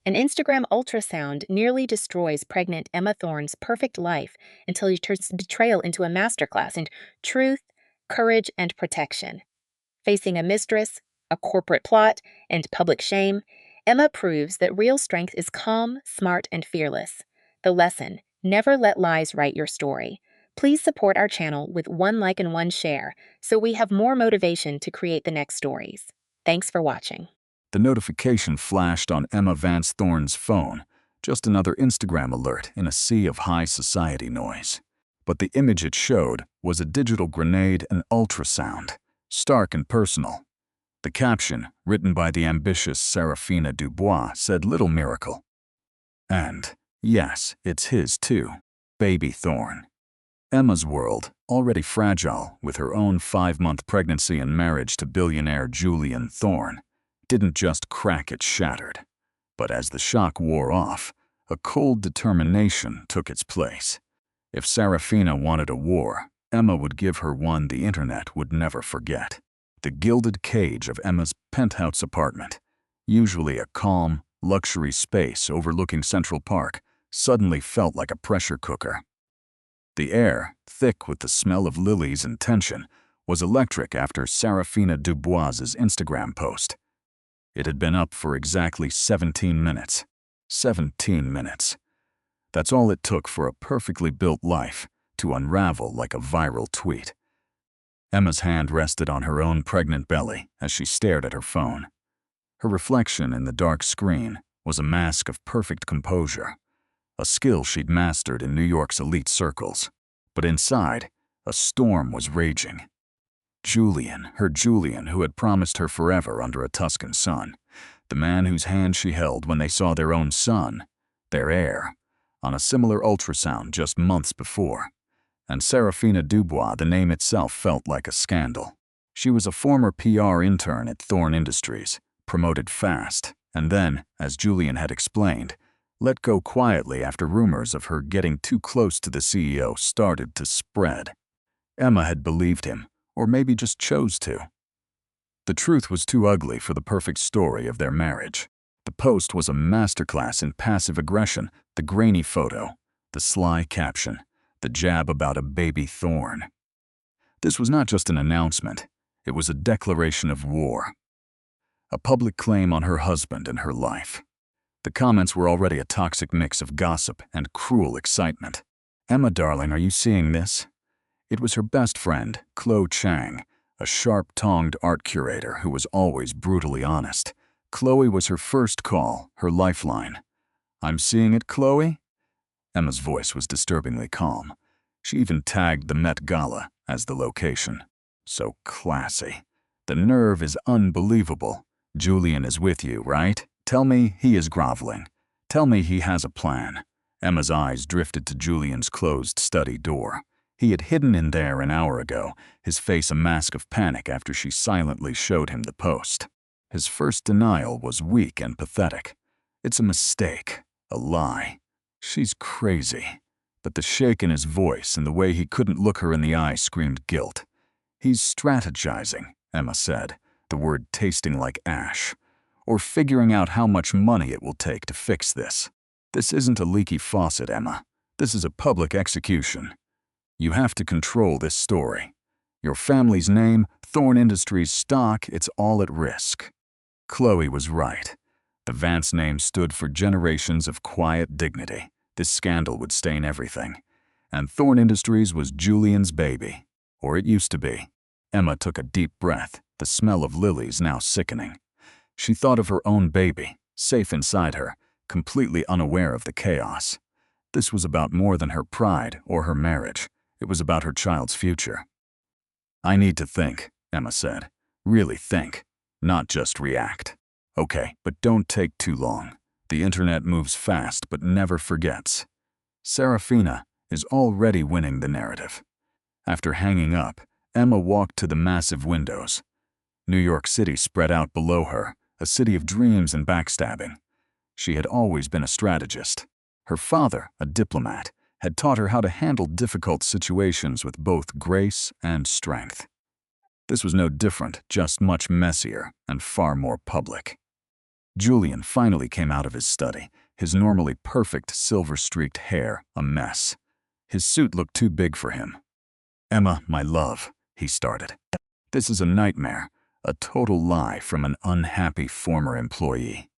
An Instagram ultrasound nearly destroys pregnant Emma Thorne's perfect life until he turns betrayal into a masterclass in truth, courage, and protection. Facing a mistress, a corporate plot, and public shame, Emma proves that real strength is calm, smart, and fearless. The lesson: never let lies write your story. Please support our channel with one like and one share so we have more motivation to create the next stories. Thanks for watching. The notification flashed on Emma Vance Thorne's phone, just another Instagram alert in a sea of high society noise. But the image it showed was a digital grenade and ultrasound, stark and personal. The caption, written by the ambitious Serafina Dubois, said little miracle. And, yes, it's his too, baby Thorne. Emma's world, already fragile with her own 5-month pregnancy and marriage to billionaire Julian Thorne, didn't just crack, it shattered. But as the shock wore off, a cold determination took its place. If Serafina wanted a war, Emma would give her one the internet would never forget. The gilded cage of Emma's penthouse apartment, usually a calm, luxury space overlooking Central Park, suddenly felt like a pressure cooker. The air, thick with the smell of lilies and tension, was electric after Serafina Dubois's Instagram post. It had been up for exactly 17 minutes. 17 minutes. That's all it took for a perfectly built life to unravel like a viral tweet. Emma's hand rested on her own pregnant belly as she stared at her phone. Her reflection in the dark screen was a mask of perfect composure, a skill she'd mastered in New York's elite circles. But inside, a storm was raging. Julian, her Julian, who had promised her forever under a Tuscan sun, the man whose hand she held when they saw their own son, their heir, on a similar ultrasound just months before. And Serafina Dubois, the name itself felt like a scandal. She was a former PR intern at Thorne Industries, promoted fast, and then, as Julian had explained, let go quietly after rumors of her getting too close to the CEO started to spread. Emma had believed him, or maybe just chose to. The truth was too ugly for the perfect story of their marriage. The post was a masterclass in passive aggression, the grainy photo, the sly caption, the jab about a baby Thorne. This was not just an announcement, it was a declaration of war. A public claim on her husband and her life. The comments were already a toxic mix of gossip and cruel excitement. "Emma, darling, are you seeing this?" It was her best friend, Chloe Chang, a sharp-tongued art curator who was always brutally honest. Chloe was her first call, her lifeline. "I'm seeing it, Chloe?" Emma's voice was disturbingly calm. She even tagged the Met Gala as the location. So classy. "The nerve is unbelievable. Julian is with you, right? Tell me he is groveling. Tell me he has a plan." Emma's eyes drifted to Julian's closed study door. He had hidden in there an hour ago, his face a mask of panic after she silently showed him the post. His first denial was weak and pathetic. "It's a mistake, a lie. She's crazy." But the shake in his voice and the way he couldn't look her in the eye screamed guilt. "He's strategizing," Emma said, the word tasting like ash. "Or figuring out how much money it will take to fix this. This isn't a leaky faucet, Emma. This is a public execution. You have to control this story. Your family's name, Thorne Industries stock, it's all at risk." Chloe was right. The Vance name stood for generations of quiet dignity. This scandal would stain everything. And Thorne Industries was Julian's baby. Or it used to be. Emma took a deep breath, the smell of lilies now sickening. She thought of her own baby, safe inside her, completely unaware of the chaos. This was about more than her pride or her marriage. It was about her child's future. "I need to think," Emma said. "Really think, not just react." "Okay, but don't take too long. The internet moves fast but never forgets." Serafina is already winning the narrative. After hanging up, Emma walked to the massive windows. New York City spread out below her, a city of dreams and backstabbing. She had always been a strategist. Her father, a diplomat, had taught her how to handle difficult situations with both grace and strength. This was no different, just much messier and far more public. Julian finally came out of his study, his normally perfect silver-streaked hair a mess. His suit looked too big for him. "Emma, my love," he started. "This is a nightmare, a total lie from an unhappy former employee.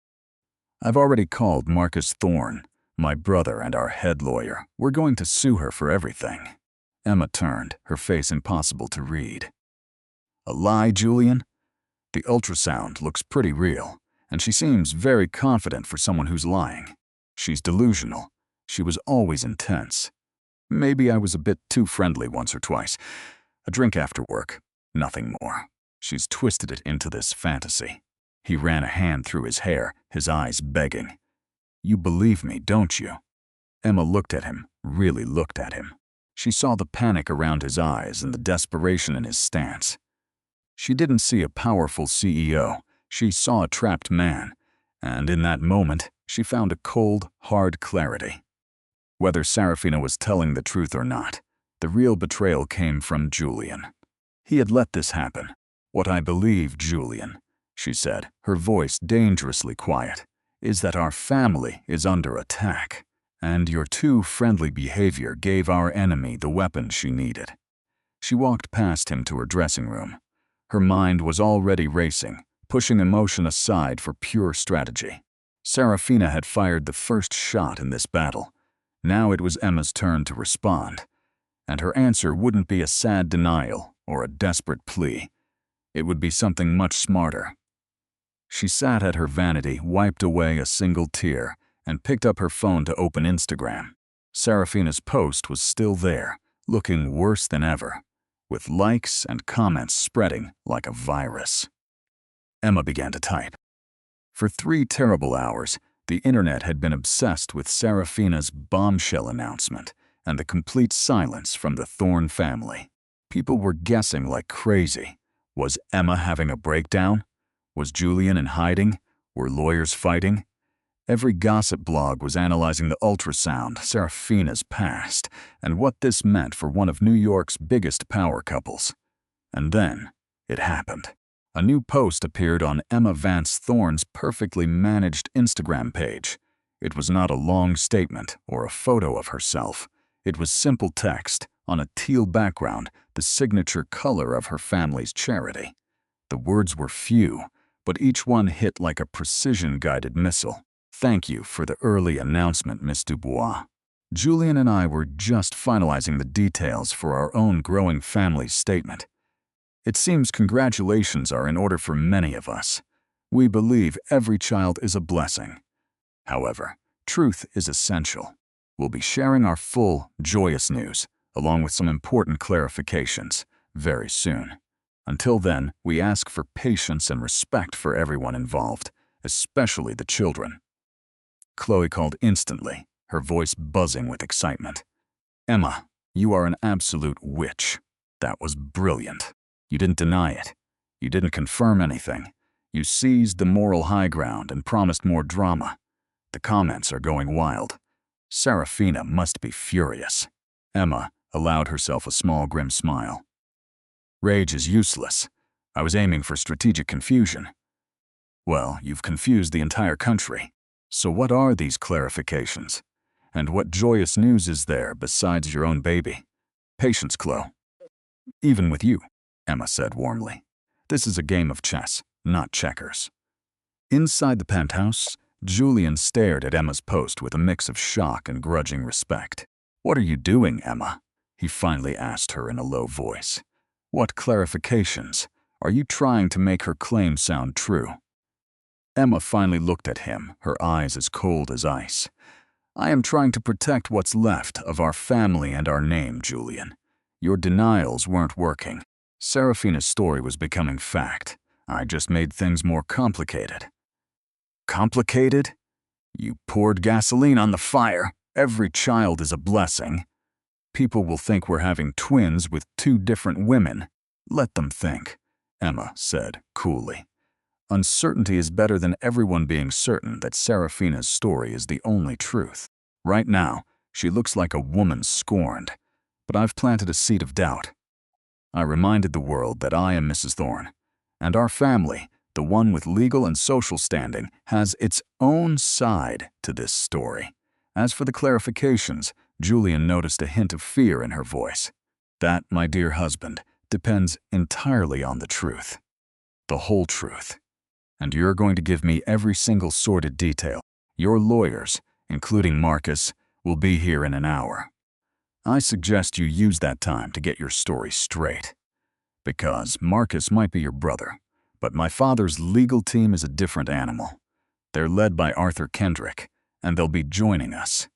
I've already called Marcus Thorne, my brother and our head lawyer. We're going to sue her for everything." Emma turned, her face impossible to read. "A lie, Julian? The ultrasound looks pretty real, and she seems very confident for someone who's lying. She's delusional. She was always intense. Maybe I was a bit too friendly once or twice. A drink after work, nothing more. She's twisted it into this fantasy." He ran a hand through his hair, his eyes begging. "You believe me, don't you?" Emma looked at him, really looked at him. She saw the panic around his eyes and the desperation in his stance. She didn't see a powerful CEO. She saw a trapped man, and in that moment, she found a cold, hard clarity. Whether Serafina was telling the truth or not, the real betrayal came from Julian. He had let this happen. "What I believe, Julian," she said, her voice dangerously quiet, "is that our family is under attack, and your too friendly behavior gave our enemy the weapon she needed." She walked past him to her dressing room. Her mind was already racing, pushing emotion aside for pure strategy. Serafina had fired the first shot in this battle. Now it was Emma's turn to respond, and her answer wouldn't be a sad denial or a desperate plea. It would be something much smarter. She sat at her vanity, wiped away a single tear, and picked up her phone to open Instagram. Serafina's post was still there, looking worse than ever, with likes and comments spreading like a virus. Emma began to type. For 3 terrible hours, the internet had been obsessed with Serafina's bombshell announcement and the complete silence from the Thorne family. People were guessing like crazy. Was Emma having a breakdown? Was Julian in hiding? Were lawyers fighting? Every gossip blog was analyzing the ultrasound, Serafina's past, and what this meant for one of New York's biggest power couples. And then, it happened. A new post appeared on Emma Vance Thorne's perfectly managed Instagram page. It was not a long statement or a photo of herself. It was simple text on a teal background, the signature color of her family's charity. The words were few, but each one hit like a precision-guided missile. "Thank you for the early announcement, Miss Dubois. Julian and I were just finalizing the details for our own growing family statement. It seems congratulations are in order for many of us. We believe every child is a blessing. However, truth is essential. We'll be sharing our full, joyous news, along with some important clarifications, very soon. Until then, we ask for patience and respect for everyone involved, especially the children." Chloe called instantly, her voice buzzing with excitement. "Emma, you are an absolute witch. That was brilliant. You didn't deny it. You didn't confirm anything. You seized the moral high ground and promised more drama. The comments are going wild. Serafina must be furious." Emma allowed herself a small grim smile. "Rage is useless. I was aiming for strategic confusion." "Well, you've confused the entire country. So what are these clarifications? And what joyous news is there besides your own baby? Patience, Chloe." "Even with you," Emma said warmly. "This is a game of chess, not checkers." Inside the penthouse, Julian stared at Emma's post with a mix of shock and grudging respect. "What are you doing, Emma?" he finally asked her in a low voice. "What clarifications? Are you trying to make her claim sound true?" Emma finally looked at him, her eyes as cold as ice. "I am trying to protect what's left of our family and our name, Julian. Your denials weren't working. Serafina's story was becoming fact. I just made things more complicated." "Complicated? You poured gasoline on the fire. Every child is a blessing. People will think we're having twins with 2 different women. Let them think," Emma said coolly. "Uncertainty is better than everyone being certain that Serafina's story is the only truth. Right now, she looks like a woman scorned, but I've planted a seed of doubt. I reminded the world that I am Mrs. Thorne, and our family, The one with legal and social standing has its own side to this story. As for the clarifications, Julian noticed a hint of fear in her voice. That, my dear husband, depends entirely on the truth. The whole truth. And you're going to give me every single sordid detail. Your lawyers, including Marcus, will be here in an hour. I suggest you use that time to get your story straight. Because Marcus might be your brother, but my father's legal team is a different animal. They're led by Arthur Kendrick, and they'll be joining us.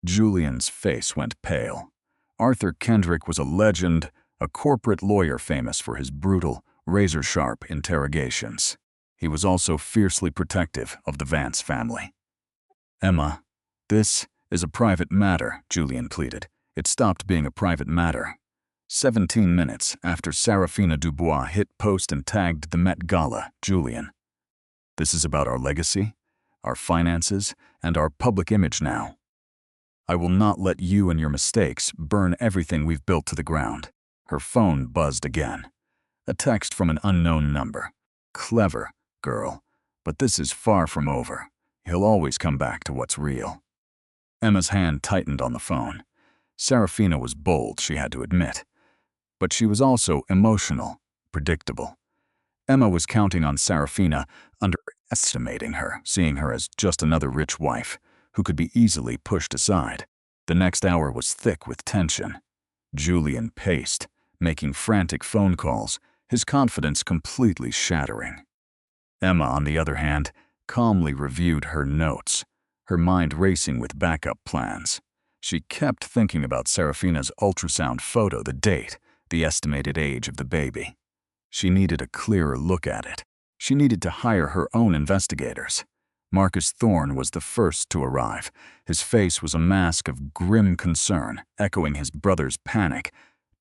Julian's face went pale. Arthur Kendrick was a legend, a corporate lawyer famous for his brutal, razor-sharp interrogations. He was also fiercely protective of the Vance family. Emma, this is a private matter, Julian pleaded. It stopped being a private matter 17 minutes after Serafina Dubois hit post and tagged the Met Gala, Julian. This is about our legacy, our finances, and our public image now. I will not let you and your mistakes burn everything we've built to the ground. Her phone buzzed again. A text from an unknown number. Clever, girl, but this is far from over. He'll always come back to what's real. Emma's hand tightened on the phone. Serafina was bold, she had to admit. But she was also emotional, predictable. Emma was counting on Serafina, underestimating her, seeing her as just another rich wife who could be easily pushed aside. The next hour was thick with tension. Julian paced, making frantic phone calls, his confidence completely shattering. Emma, on the other hand, calmly reviewed her notes, her mind racing with backup plans. She kept thinking about Serafina's ultrasound photo, the date, the estimated age of the baby. She needed a clearer look at it. She needed to hire her own investigators. Marcus Thorne was the first to arrive. His face was a mask of grim concern, echoing his brother's panic,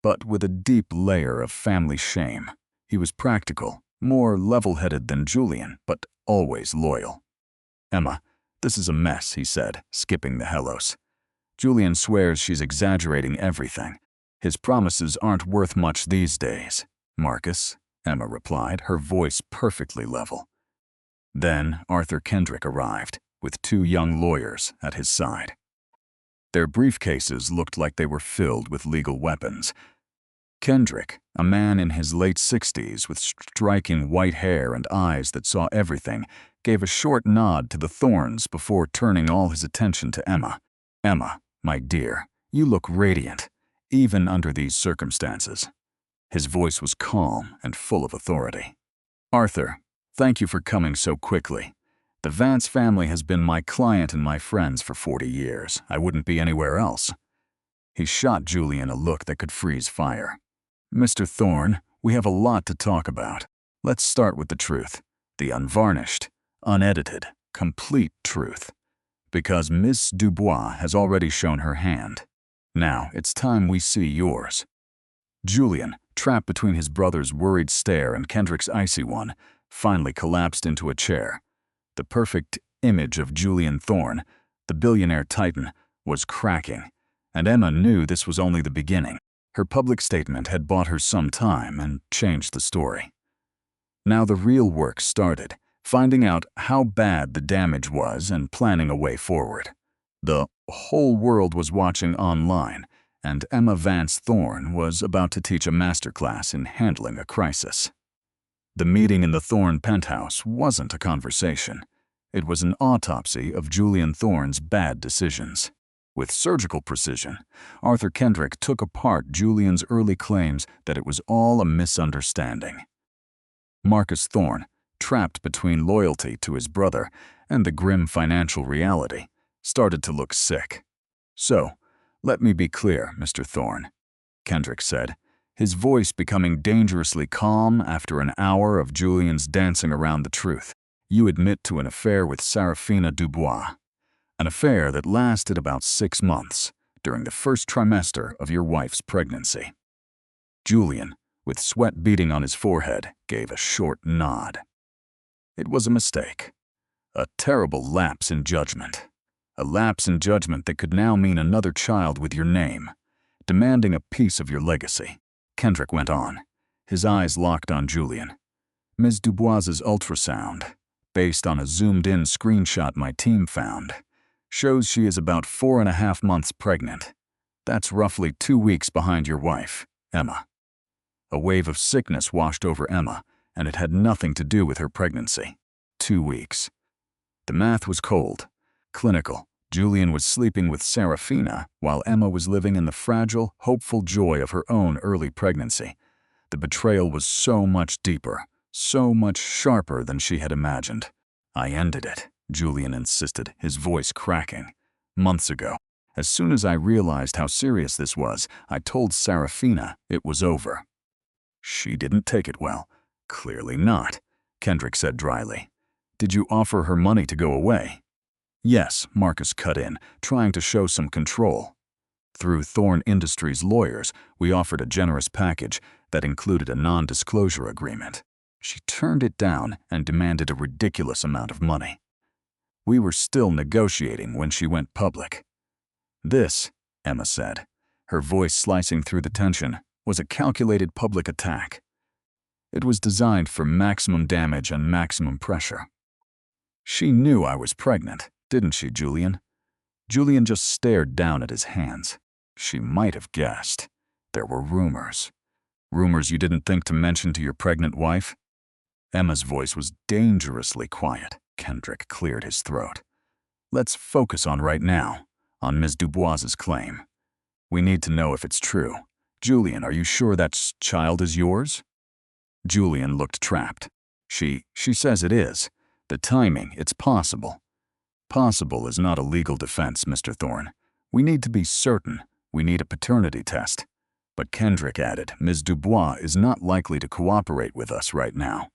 but with a deep layer of family shame. He was practical, more level-headed than Julian, but always loyal. Emma, this is a mess, he said, skipping the hellos. Julian swears she's exaggerating everything. His promises aren't worth much these days. Marcus, Emma replied, her voice perfectly level. Then Arthur Kendrick arrived, with 2 young lawyers at his side. Their briefcases looked like they were filled with legal weapons. Kendrick, a man in his late 60s with striking white hair and eyes that saw everything, gave a short nod to the Thornes before turning all his attention to Emma. Emma, my dear, you look radiant, even under these circumstances. His voice was calm and full of authority. Arthur, thank you for coming so quickly. The Vance family has been my client and my friends for 40 years. I wouldn't be anywhere else. He shot Julian a look that could freeze fire. Mr. Thorne, we have a lot to talk about. Let's start with the truth. The unvarnished, unedited, complete truth. Because Miss Dubois has already shown her hand. Now, it's time we see yours. Julian, trapped between his brother's worried stare and Kendrick's icy one, finally collapsed into a chair. The perfect image of Julian Thorne, the billionaire titan, was cracking, and Emma knew this was only the beginning. Her public statement had bought her some time and changed the story. Now the real work started, finding out how bad the damage was and planning a way forward. The whole world was watching online, and Emma Vance Thorne was about to teach a masterclass in handling a crisis. The meeting in the Thorne penthouse wasn't a conversation. It was an autopsy of Julian Thorne's bad decisions. With surgical precision, Arthur Kendrick took apart Julian's early claims that it was all a misunderstanding. Marcus Thorne, trapped between loyalty to his brother and the grim financial reality, started to look sick. So, let me be clear, Mr. Thorne, Kendrick said, his voice becoming dangerously calm after an hour of Julian's dancing around the truth. You admit to an affair with Serafina Dubois, an affair that lasted about 6 months during the first trimester of your wife's pregnancy. Julian, with sweat beading on his forehead, gave a short nod. It was a mistake, a terrible lapse in judgment. A lapse in judgment that could now mean another child with your name, demanding a piece of your legacy. Kendrick went on, his eyes locked on Julian. Ms. Dubois's ultrasound, based on a zoomed-in screenshot my team found, shows she is about 4.5 months pregnant. That's roughly 2 weeks behind your wife, Emma. A wave of sickness washed over Emma, and it had nothing to do with her pregnancy. 2 weeks. The math was cold, clinical. Julian was sleeping with Serafina, while Emma was living in the fragile, hopeful joy of her own early pregnancy. The betrayal was so much deeper, so much sharper than she had imagined. I ended it, Julian insisted, his voice cracking. Months ago, as soon as I realized how serious this was, I told Serafina it was over. She didn't take it well. Clearly not, Kendrick said dryly. Did you offer her money to go away? Yes, Marcus cut in, trying to show some control. Through Thorn Industries' lawyers, we offered a generous package that included a non-disclosure agreement. She turned it down and demanded a ridiculous amount of money. We were still negotiating when she went public. This, Emma said, her voice slicing through the tension, was a calculated public attack. It was designed for maximum damage and maximum pressure. She knew I was pregnant, didn't she, Julian? Julian just stared down at his hands. She might have guessed. There were rumors. Rumors you didn't think to mention to your pregnant wife? Emma's voice was dangerously quiet. Kendrick cleared his throat. Let's focus on right now, on Ms. Dubois's claim. We need to know if it's true. Julian, are you sure that child is yours? Julian looked trapped. She says it is. The timing, it's possible. Possible is not a legal defense, Mr. Thorne. We need to be certain. We need a paternity test. But Kendrick added, Ms. Dubois is not likely to cooperate with us right now.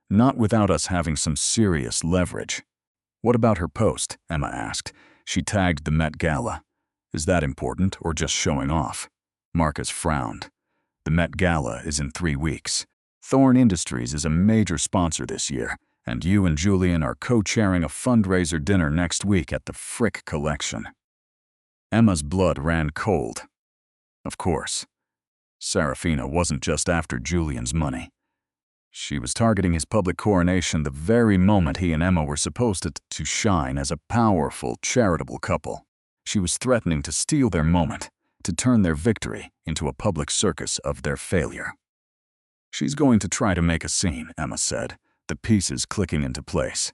Not without us having some serious leverage. What about her post? Emma asked. She tagged the Met Gala. Is that important or just showing off? Marcus frowned. The Met Gala is in 3 weeks. Thorn Industries is a major sponsor this year, and you and Julian are co-chairing a fundraiser dinner next week at the Frick Collection. Emma's blood ran cold. Of course. Serafina wasn't just after Julian's money. She was targeting his public coronation the very moment he and Emma were supposed to shine as a powerful, charitable couple. She was threatening to steal their moment, to turn their victory into a public circus of their failure. She's going to try to make a scene, Emma said, the pieces clicking into place.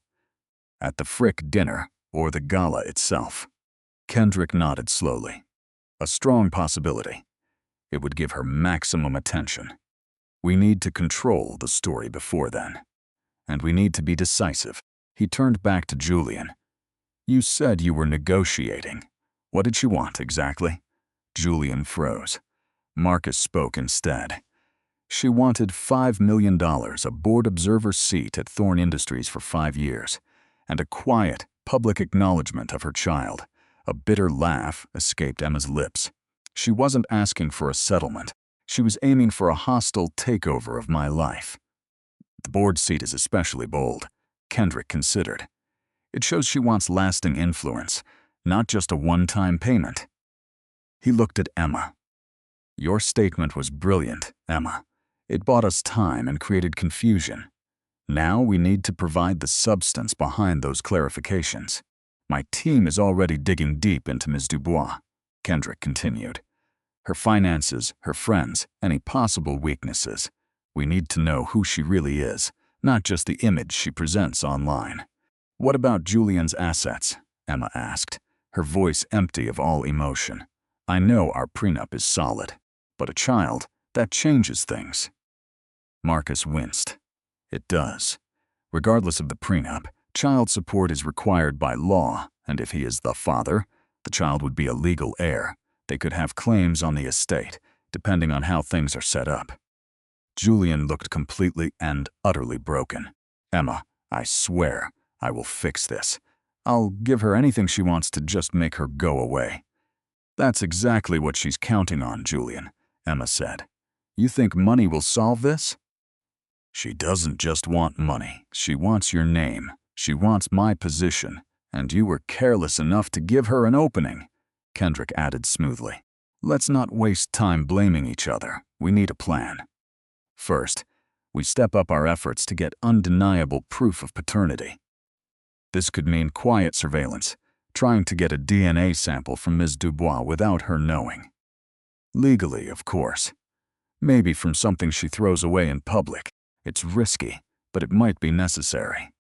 At the Frick dinner, or the gala itself. Kendrick nodded slowly. A strong possibility. It would give her maximum attention. We need to control the story before then. And we need to be decisive. He turned back to Julian. You said you were negotiating. What did she want exactly? Julian froze. Marcus spoke instead. She wanted $5 million, a board observer seat at Thorn Industries for 5 years, and a quiet, public acknowledgement of her child. A bitter laugh escaped Emma's lips. She wasn't asking for a settlement. She was aiming for a hostile takeover of my life. The board seat is especially bold, Kendrick considered. It shows she wants lasting influence, not just a one-time payment. He looked at Emma. Your statement was brilliant, Emma. It bought us time and created confusion. Now we need to provide the substance behind those clarifications. My team is already digging deep into Ms. Dubois, Kendrick continued. Her finances, her friends, any possible weaknesses. We need to know who she really is, not just the image she presents online. What about Julian's assets? Emma asked, her voice empty of all emotion. I know our prenup is solid, but a child, that changes things. Marcus winced. It does. Regardless of the prenup, child support is required by law, and if he is the father, the child would be a legal heir. They could have claims on the estate, depending on how things are set up. Julian looked completely and utterly broken. Emma, I swear, I will fix this. I'll give her anything she wants to just make her go away. That's exactly what she's counting on, Julian, Emma said. You think money will solve this? She doesn't just want money. She wants your name. She wants my position. And you were careless enough to give her an opening, Kendrick added smoothly. Let's not waste time blaming each other. We need a plan. First, We step up our efforts to get undeniable proof of paternity. This could mean quiet surveillance, trying to get a DNA sample from Ms. Dubois without her knowing. Legally, of course. Maybe from something she throws away in public. It's risky, but it might be necessary.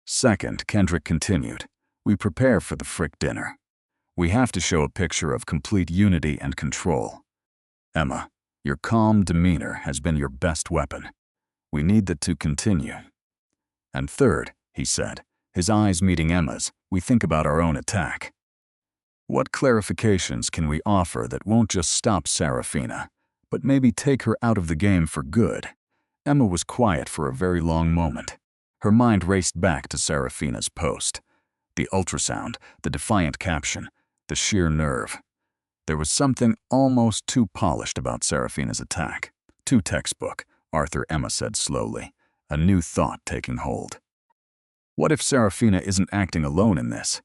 Second, Kendrick continued, we prepare for the Frick dinner. We have to show a picture of complete unity and control. Emma, your calm demeanor has been your best weapon. We need that to continue. And third, he said, his eyes meeting Emma's, we think about our own attack. What clarifications can we offer that won't just stop Serafina, but maybe take her out of the game for good? Emma was quiet for a very long moment. Her mind raced back to Serafina's post. The ultrasound, the defiant caption, the sheer nerve. There was something almost too polished about Serafina's attack. Too textbook, Emma said slowly, a new thought taking hold. What if Serafina isn't acting alone in this?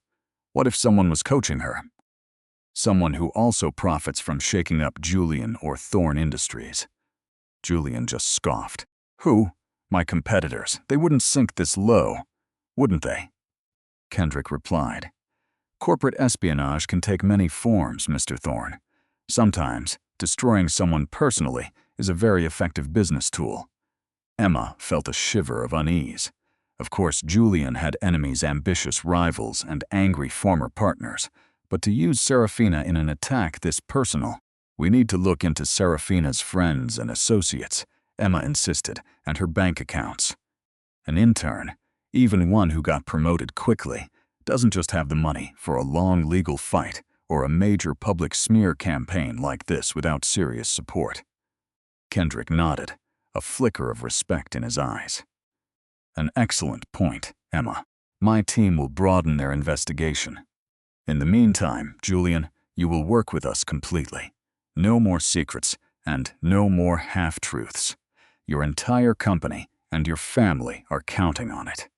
What if someone was coaching her? Someone who also profits from shaking up Julian or Thorn Industries. Julian just scoffed. Who? My competitors. They wouldn't sink this low, wouldn't they? Kendrick replied. Corporate espionage can take many forms, Mr. Thorn. Sometimes, destroying someone personally is a very effective business tool. Emma felt a shiver of unease. Of course, Julian had enemies, ambitious rivals, and angry former partners. But to use Serafina in an attack this personal, we need to look into Serafina's friends and associates, Emma insisted, and her bank accounts. An intern, even one who got promoted quickly, doesn't just have the money for a long legal fight or a major public smear campaign like this without serious support. Kendrick nodded, a flicker of respect in his eyes. An excellent point, Emma. My team will broaden their investigation. In the meantime, Julian, you will work with us completely. No more secrets and no more half-truths. Your entire company and your family are counting on it.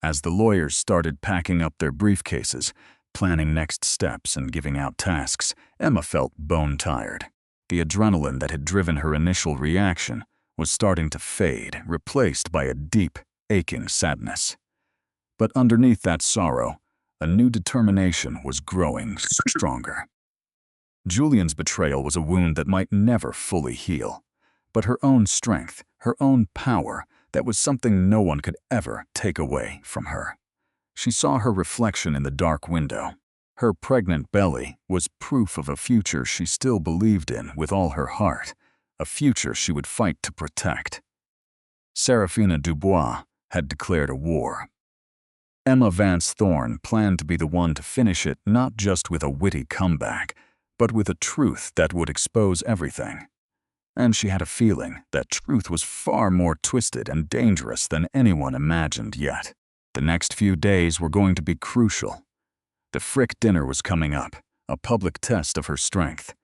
As the lawyers started packing up their briefcases, planning next steps and giving out tasks, Emma felt bone-tired. The adrenaline that had driven her initial reaction was starting to fade, replaced by a deep, aching sadness. But underneath that sorrow, a new determination was growing stronger. Julian's betrayal was a wound that might never fully heal, but her own strength, her own power, that was something no one could ever take away from her. She saw her reflection in the dark window. Her pregnant belly was proof of a future she still believed in with all her heart, a future she would fight to protect. Serafina Dubois had declared a war. Emma Vance Thorn planned to be the one to finish it not just with a witty comeback, but with a truth that would expose everything. And she had a feeling that truth was far more twisted and dangerous than anyone imagined yet. The next few days were going to be crucial. The Frick dinner was coming up, a public test of her strength.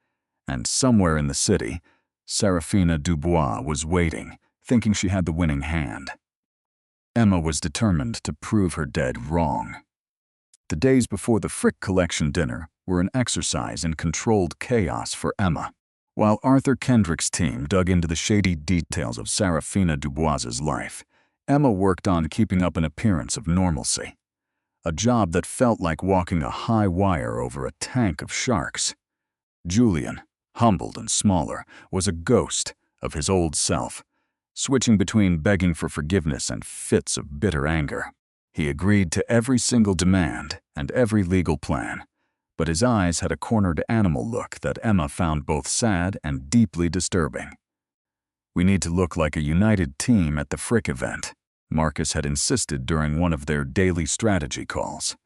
And somewhere in the city, Serafina Dubois was waiting, thinking she had the winning hand. Emma was determined to prove her dead wrong. The days before the Frick Collection dinner were an exercise in controlled chaos for Emma. While Arthur Kendrick's team dug into the shady details of Serafina Dubois's life, Emma worked on keeping up an appearance of normalcy. A job that felt like walking a high wire over a tank of sharks. Julian, humbled and smaller, was a ghost of his old self, switching between begging for forgiveness and fits of bitter anger. He agreed to every single demand and every legal plan, but his eyes had a cornered animal look that Emma found both sad and deeply disturbing. We need to look like a united team at the Frick event, Marcus had insisted during one of their daily strategy calls.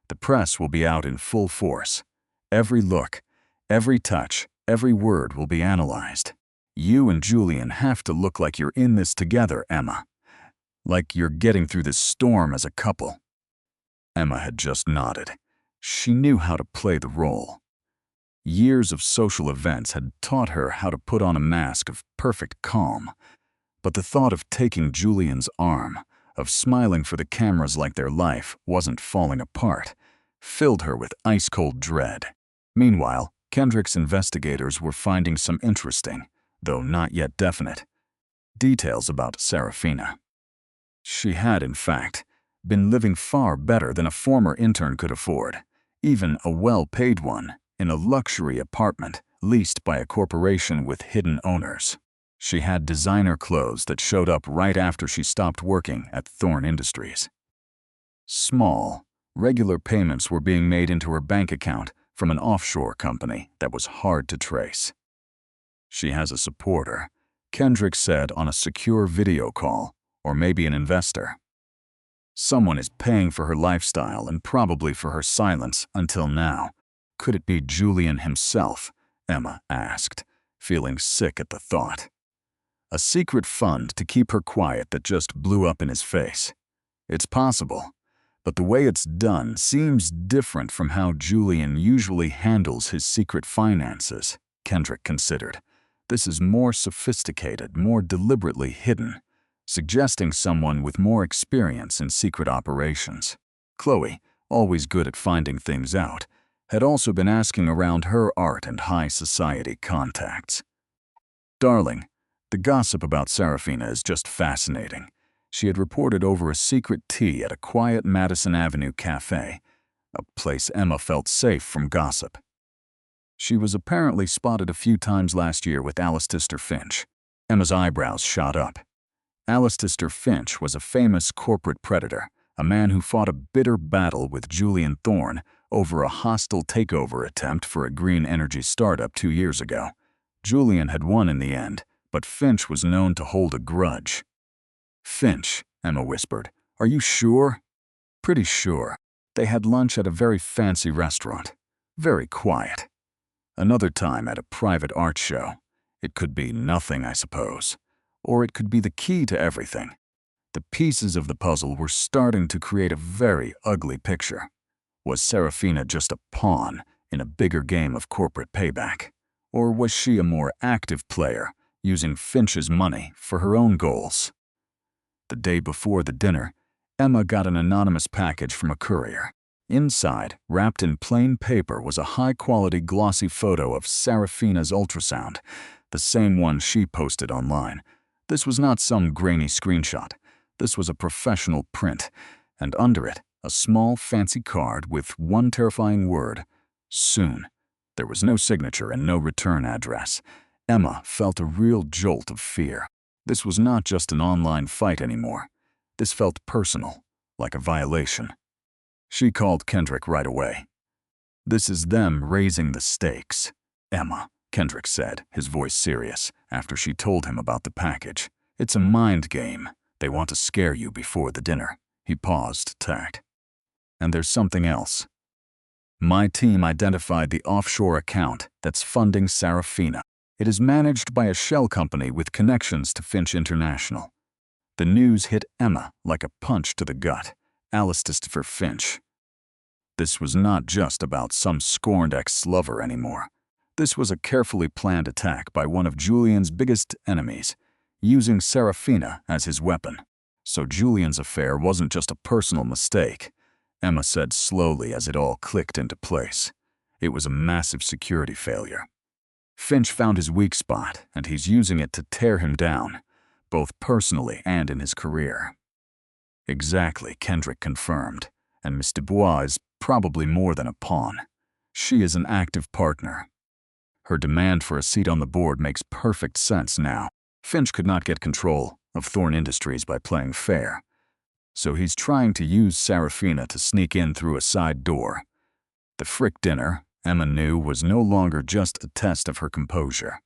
The press will be out in full force. Every look, every touch, every word will be analyzed. You and Julian have to look like you're in this together, Emma. Like you're getting through this storm as a couple. Emma had just nodded. She knew how to play the role. Years of social events had taught her how to put on a mask of perfect calm. But the thought of taking Julian's arm, of smiling for the cameras like their life wasn't falling apart, filled her with ice-cold dread. Meanwhile, Kendrick's investigators were finding some interesting, though not yet definite, details about Serafina. She had, in fact, been living far better than a former intern could afford, even a well-paid one, in a luxury apartment leased by a corporation with hidden owners. She had designer clothes that showed up right after she stopped working at Thorn Industries. Small, regular payments were being made into her bank account from an offshore company that was hard to trace. She has a supporter, Kendrick said on a secure video call, or maybe an investor. Someone is paying for her lifestyle and probably for her silence until now. Could it be Julian himself? Emma asked, feeling sick at the thought. A secret fund to keep her quiet that just blew up in his face. It's possible, but the way it's done seems different from how Julian usually handles his secret finances, Kendrick considered. This is more sophisticated, more deliberately hidden, suggesting someone with more experience in secret operations. Chloe, always good at finding things out, had also been asking around her art and high society contacts. Darling, the gossip about Serafina is just fascinating. She had reported over a secret tea at a quiet Madison Avenue cafe, a place Emma felt safe from gossip. She was apparently spotted a few times last year with Alistair Finch. Emma's eyebrows shot up. Alistair Finch was a famous corporate predator, a man who fought a bitter battle with Julian Thorne over a hostile takeover attempt for a green energy startup 2 years ago. Julian had won in the end, but Finch was known to hold a grudge. Finch, Emma whispered. Are you sure? Pretty sure. They had lunch at a very fancy restaurant. Very quiet. Another time at a private art show. It could be nothing, I suppose. Or it could be the key to everything. The pieces of the puzzle were starting to create a very ugly picture. Was Serafina just a pawn in a bigger game of corporate payback? Or was she a more active player, using Finch's money for her own goals? The day before the dinner, Emma got an anonymous package from a courier. Inside, wrapped in plain paper, was a high-quality glossy photo of Serafina's ultrasound, the same one she posted online. This was not some grainy screenshot. This was a professional print, and under it, a small fancy card with one terrifying word, soon. There was no signature and no return address. Emma felt a real jolt of fear. This was not just an online fight anymore. This felt personal, like a violation. She called Kendrick right away. This is them raising the stakes. Emma, Kendrick said, his voice serious, after she told him about the package. It's a mind game. They want to scare you before the dinner. He paused, tact. And there's something else. My team identified the offshore account that's funding Serafina. It is managed by a shell company with connections to Finch International. The news hit Emma like a punch to the gut. Alistair Finch. This was not just about some scorned ex-lover anymore. This was a carefully planned attack by one of Julian's biggest enemies, using Serafina as his weapon. So Julian's affair wasn't just a personal mistake, Emma said slowly as it all clicked into place. It was a massive security failure. Finch found his weak spot, and he's using it to tear him down, both personally and in his career. Exactly, Kendrick confirmed, and Miss Dubois is probably more than a pawn. She is an active partner. Her demand for a seat on the board makes perfect sense now. Finch could not get control of Thorn Industries by playing fair, so he's trying to use Serafina to sneak in through a side door. The Frick dinner, Emma knew, was no longer just a test of her composure.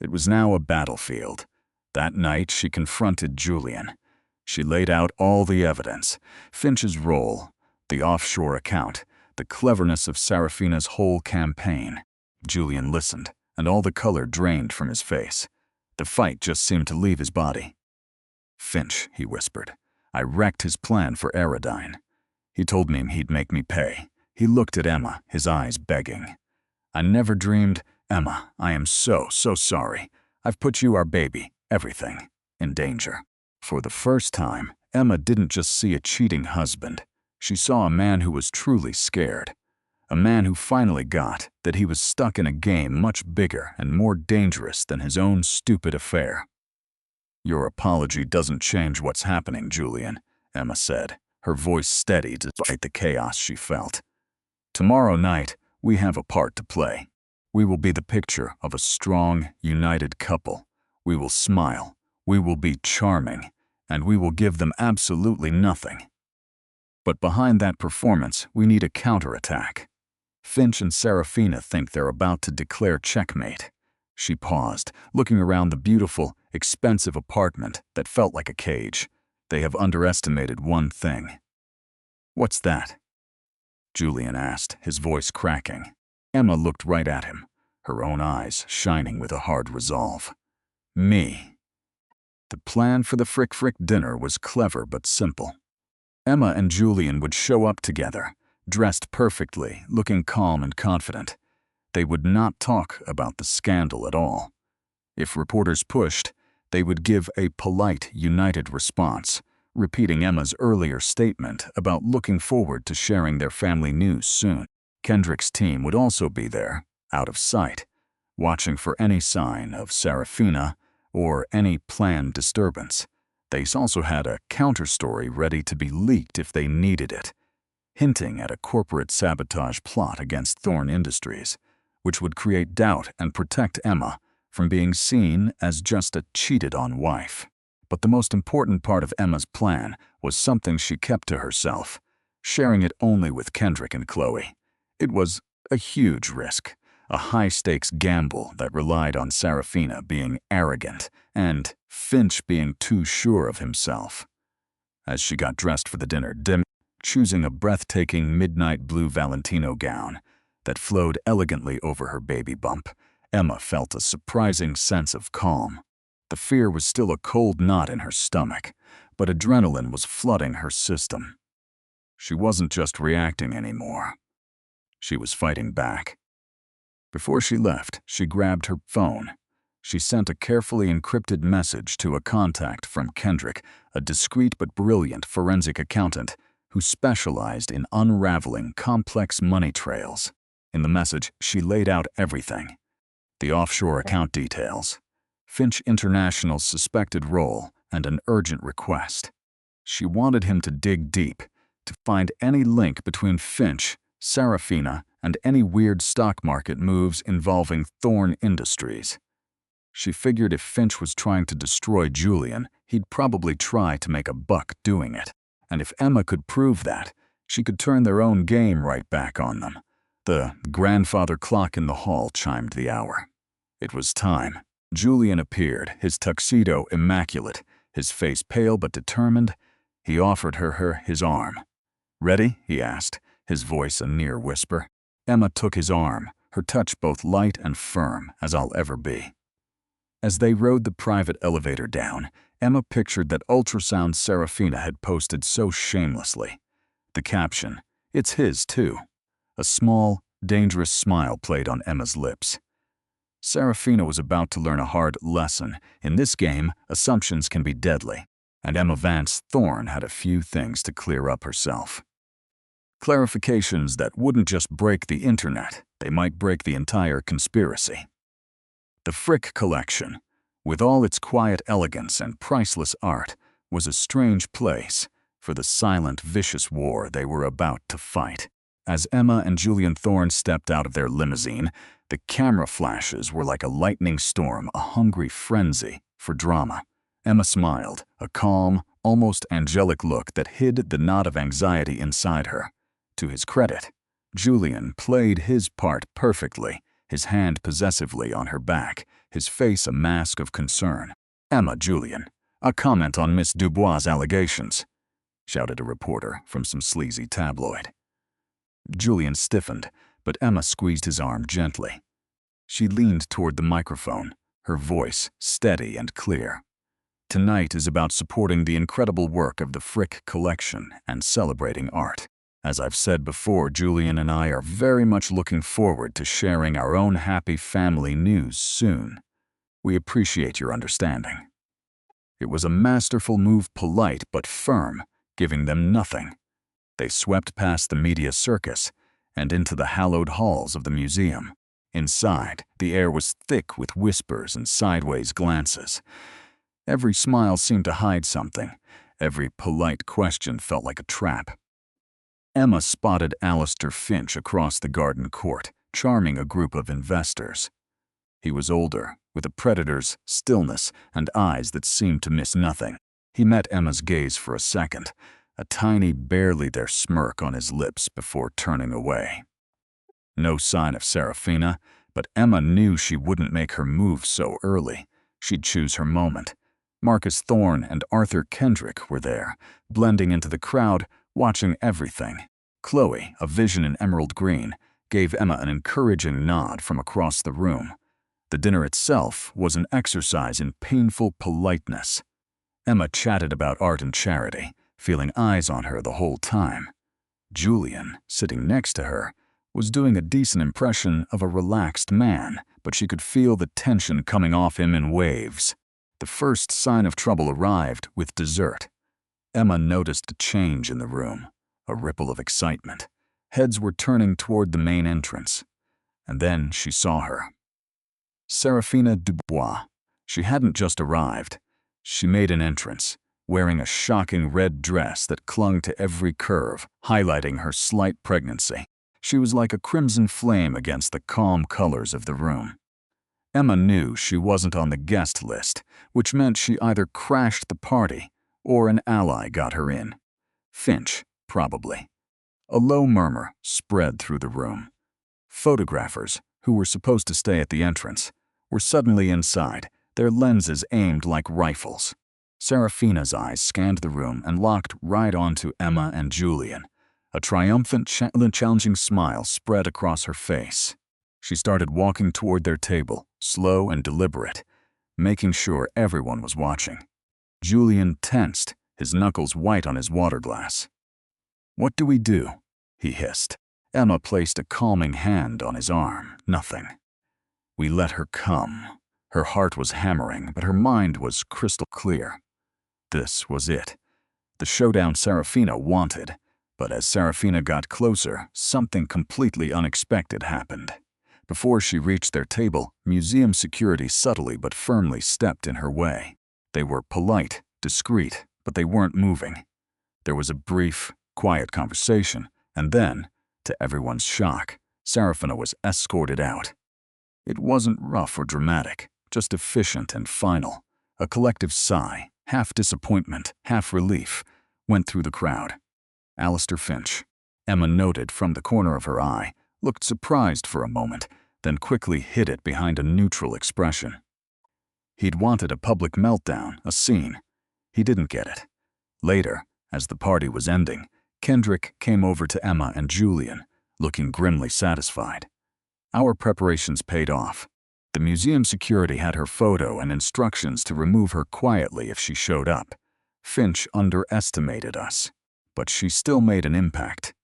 It was now a battlefield. That night she confronted Julian. She laid out all the evidence, Finch's role, the offshore account, the cleverness of Serafina's whole campaign. Julian listened, and all the color drained from his face. The fight just seemed to leave his body. Finch, he whispered. I wrecked his plan for Aerodyne. He told me he'd make me pay. He looked at Emma, his eyes begging. I never dreamed, Emma, I am so sorry. I've put you, our baby, everything, in danger. For the first time, Emma didn't just see a cheating husband. She saw a man who was truly scared. A man who finally got that he was stuck in a game much bigger and more dangerous than his own stupid affair. "Your apology doesn't change what's happening, Julian," Emma said, her voice steady despite the chaos she felt. "Tomorrow night, we have a part to play. We will be the picture of a strong, united couple. We will smile, we will be charming, and we will give them absolutely nothing. But behind that performance, we need a counterattack. Finch and Serafina think they're about to declare checkmate." She paused, looking around the beautiful, expensive apartment that felt like a cage. "They have underestimated one thing." "What's that?" Julian asked, his voice cracking. Emma looked right at him, her own eyes shining with a hard resolve. "Me." The plan for the Frick dinner was clever but simple. Emma and Julian would show up together, dressed perfectly, looking calm and confident. They would not talk about the scandal at all. If reporters pushed, they would give a polite, united response, repeating Emma's earlier statement about looking forward to sharing their family news soon. Kendrick's team would also be there, out of sight, watching for any sign of Serafina or any planned disturbance. They also had a counter-story ready to be leaked if they needed it, hinting at a corporate sabotage plot against Thorne Industries, which would create doubt and protect Emma from being seen as just a cheated-on wife. But the most important part of Emma's plan was something she kept to herself, sharing it only with Kendrick and Chloe. It was a huge risk, a high-stakes gamble that relied on Serafina being arrogant and Finch being too sure of himself. As she got dressed for the dinner, choosing a breathtaking midnight blue Valentino gown that flowed elegantly over her baby bump, Emma felt a surprising sense of calm. The fear was still a cold knot in her stomach, but adrenaline was flooding her system. She wasn't just reacting anymore. She was fighting back. Before she left, she grabbed her phone. She sent a carefully encrypted message to a contact from Kendrick, a discreet but brilliant forensic accountant who specialized in unraveling complex money trails. In the message, she laid out everything: the offshore account details, Finch International's suspected role, and an urgent request. She wanted him to dig deep, to find any link between Finch, Serafina, and any weird stock market moves involving Thorne Industries. She figured if Finch was trying to destroy Julian, he'd probably try to make a buck doing it. And if Emma could prove that, she could turn their own game right back on them. The grandfather clock in the hall chimed the hour. It was time. Julian appeared, his tuxedo immaculate, his face pale but determined. He offered her his arm. "Ready?" he asked, his voice a near whisper. Emma took his arm, her touch both light and firm as I'll ever be. As they rode the private elevator down, Emma pictured that ultrasound Serafina had posted so shamelessly. The caption, "It's his too." A small, dangerous smile played on Emma's lips. Serafina was about to learn a hard lesson. In this game, assumptions can be deadly, and Emma Vance Thorne had a few things to clear up herself. Clarifications that wouldn't just break the internet, they might break the entire conspiracy. The Frick collection, with all its quiet elegance and priceless art, was a strange place for the silent, vicious war they were about to fight. As Emma and Julian Thorne stepped out of their limousine, the camera flashes were like a lightning storm, a hungry frenzy for drama. Emma smiled, a calm, almost angelic look that hid the knot of anxiety inside her. To his credit, Julian played his part perfectly, his hand possessively on her back, his face a mask of concern. "Emma, Julian, a comment on Miss Dubois' allegations," shouted a reporter from some sleazy tabloid. Julian stiffened, but Emma squeezed his arm gently. She leaned toward the microphone, her voice steady and clear. "Tonight is about supporting the incredible work of the Frick collection and celebrating art. As I've said before, Julian and I are very much looking forward to sharing our own happy family news soon. We appreciate your understanding." It was a masterful move, polite but firm, giving them nothing. They swept past the media circus and into the hallowed halls of the museum. Inside, the air was thick with whispers and sideways glances. Every smile seemed to hide something. Every polite question felt like a trap. Emma spotted Alistair Finch across the garden court, charming a group of investors. He was older, with a predator's stillness and eyes that seemed to miss nothing. He met Emma's gaze for a second, a tiny, barely there smirk on his lips before turning away. No sign of Serafina, but Emma knew she wouldn't make her move so early. She'd choose her moment. Marcus Thorne and Arthur Kendrick were there, blending into the crowd, watching everything. Chloe, a vision in emerald green, gave Emma an encouraging nod from across the room. The dinner itself was an exercise in painful politeness. Emma chatted about art and charity, feeling eyes on her the whole time. Julian, sitting next to her, was doing a decent impression of a relaxed man, but she could feel the tension coming off him in waves. The first sign of trouble arrived with dessert. Emma noticed a change in the room, a ripple of excitement. Heads were turning toward the main entrance. And then she saw her. Serafina Dubois. She hadn't just arrived. She made an entrance, wearing a shocking red dress that clung to every curve, highlighting her slight pregnancy. She was like a crimson flame against the calm colors of the room. Emma knew she wasn't on the guest list, which meant she either crashed the party or an ally got her in. Finch, probably. A low murmur spread through the room. Photographers, who were supposed to stay at the entrance, were suddenly inside, their lenses aimed like rifles. Serafina's eyes scanned the room and locked right onto Emma and Julian. A triumphant, challenging smile spread across her face. She started walking toward their table, slow and deliberate, making sure everyone was watching. Julian tensed, his knuckles white on his water glass. "What do we do?" he hissed. Emma placed a calming hand on his arm. "Nothing. We let her come." Her heart was hammering, but her mind was crystal clear. This was it. The showdown Serafina wanted. But as Serafina got closer, something completely unexpected happened. Before she reached their table, museum security subtly but firmly stepped in her way. They were polite, discreet, but they weren't moving. There was a brief, quiet conversation, and then, to everyone's shock, Serafina was escorted out. It wasn't rough or dramatic, just efficient and final. A collective sigh, half disappointment, half relief, went through the crowd. Alistair Finch, Emma noted from the corner of her eye, looked surprised for a moment, then quickly hid it behind a neutral expression. He'd wanted a public meltdown, a scene. He didn't get it. Later, as the party was ending, Kendrick came over to Emma and Julian, looking grimly satisfied. Our preparations paid off. The museum security had her photo and instructions to remove her quietly if she showed up. Finch underestimated us. But she still made an impact,